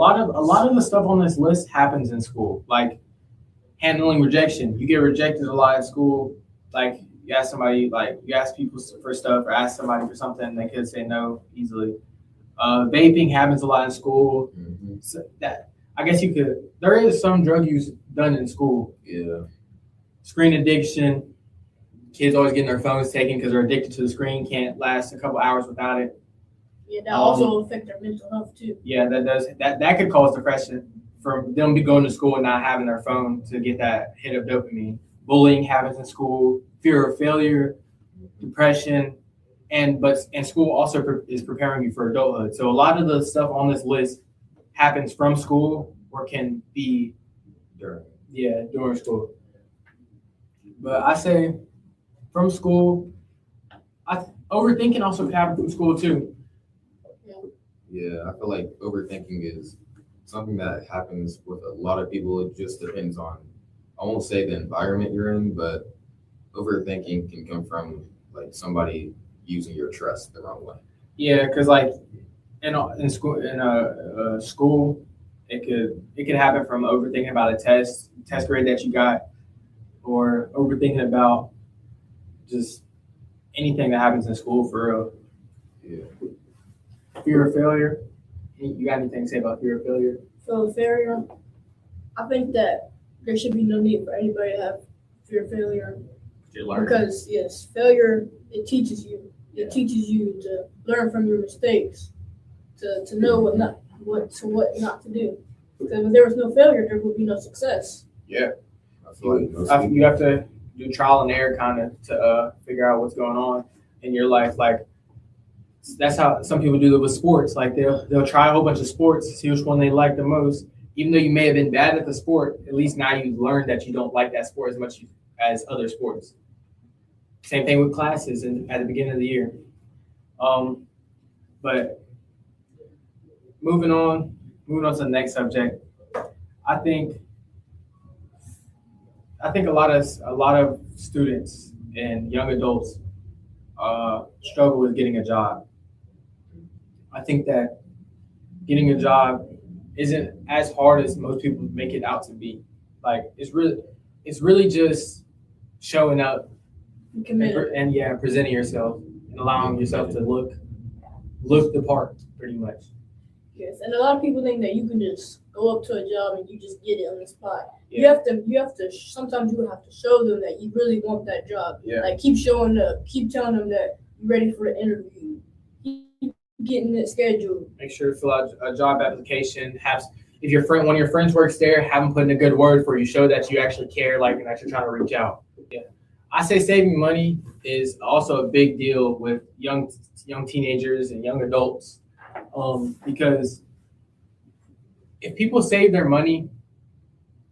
a lot of the stuff on this list happens in school, like handling rejection. You get rejected a lot at school. Like you ask somebody, like you ask people for stuff or ask somebody for something, and they could say no easily. Vaping happens a lot in school. So that I guess you could. There is some drug use done in school. Yeah. Screen addiction. Kids always getting their phones taken because they're addicted to the screen. Can't last a couple hours without it. Yeah, that also affect their mental health too. Yeah, that does. That could cause depression from them be going to school and not having their phone to get that hit of dopamine. Bullying happens in school. Fear of failure, depression, and school also is preparing you for adulthood. So a lot of the stuff on this list happens from school or can be during school. But I say from school, overthinking also could happen from school too. Yeah, I feel like overthinking is something that happens with a lot of people. It just depends on, I won't say the environment you're in, but overthinking can come from like somebody using your trust the wrong way. Yeah, because like in school, it could happen from overthinking about a test grade that you got, or overthinking about just anything that happens in school for real. Yeah. Fear of failure. You got anything to say about fear of failure? So failure, I think that there should be no need for anybody to have fear of failure. Because yes, failure, it teaches you. It teaches you to learn from your mistakes, to know what not to do. Because if there was no failure, there would be no success. Yeah. I feel like You have to do trial and error kind of to figure out what's going on in your life. Like that's how some people do it with sports. Like they'll try a whole bunch of sports, see which one they like the most. Even though you may have been bad at the sport, at least now you've learned that you don't like that sport as much as other sports. Same thing with classes at the beginning of the year. But moving on to the next subject. I think a lot of students and young adults struggle with getting a job. I think that getting a job isn't as hard as most people make it out to be. Like it's really just showing up and presenting yourself and allowing yourself to look the part pretty much. Yes, and a lot of people think that you can just go up to a job and you just get it on the spot. Yeah. You have to sometimes you have to show them that you really want that job. Yeah. Like keep showing up, keep telling them that you're ready for the interview. Keep getting it scheduled. Make sure to fill out a job application. If one of your friends works there, have them put in a good word for you. Show that you actually care, like, and that you're trying to reach out. Yeah. I say saving money is also a big deal with young teenagers and young adults, because if people save their money,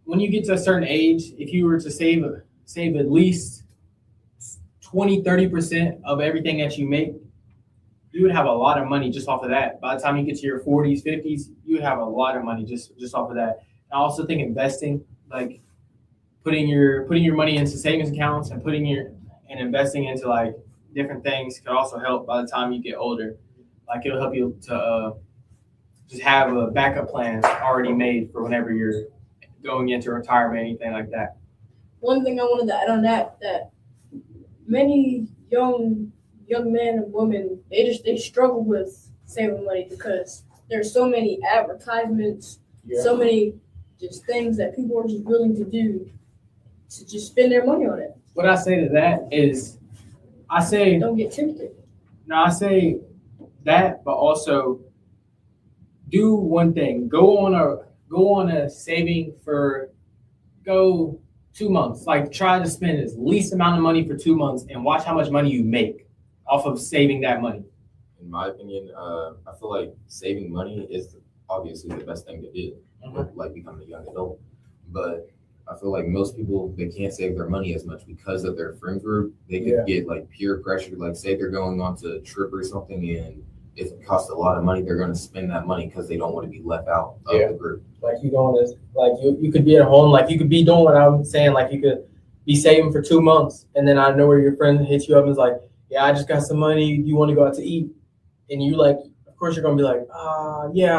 when you get to a certain age, if you were to save at least 20-30% of everything that you make, you would have a lot of money just off of that. By the time you get to your 40s, 50s, you would have a lot of money just off of that. I also think investing, like putting your money into savings accounts and investing into like different things could also help by the time you get older. Like it'll help you to just have a backup plan already made for whenever you're going into retirement, anything like that. One thing I wanted to add on that many young men and women, they struggle with saving money because there's so many advertisements, so many just things that people are just willing to do to just spend their money on it. What I say to that is, don't get tempted. No, I say that, but also do one thing. Go on a saving for 2 months. Like try to spend as least amount of money for 2 months and watch how much money you make off of saving that money. In my opinion, I feel like saving money is obviously the best thing to do, like becoming a young adult. But I feel like most people, they can't save their money as much because of their friend group. They could get like peer pressure, like say they're going on to a trip or something and it costs a lot of money, they're going to spend that money because they don't want to be left out of the group. Like you could be at home, like you could be doing what I'm saying, like you could be saving for 2 months, and then I know where your friend hits you up and is like, yeah, I just got some money, you want to go out to eat? And you like, of course you're gonna be like, yeah,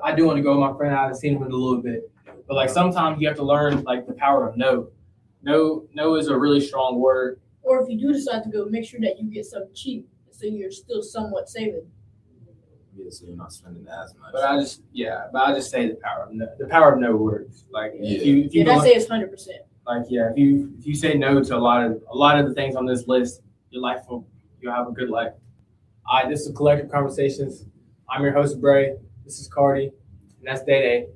I do want to go with my friend. I haven't seen him in a little bit, but like sometimes you have to learn like the power of no. No is a really strong word. Or if you do decide to go, make sure that you get something cheap, so you're still somewhat saving. Yeah, so you're not spending as much. But I just say the power of no. The power of no words. Like if you I say it's 100%. Like if you say no to a lot of the things on this list, you'll have a good life. All right, this is Collective Conversations. I'm your host Bray. This is Cardi, and that's Day Day.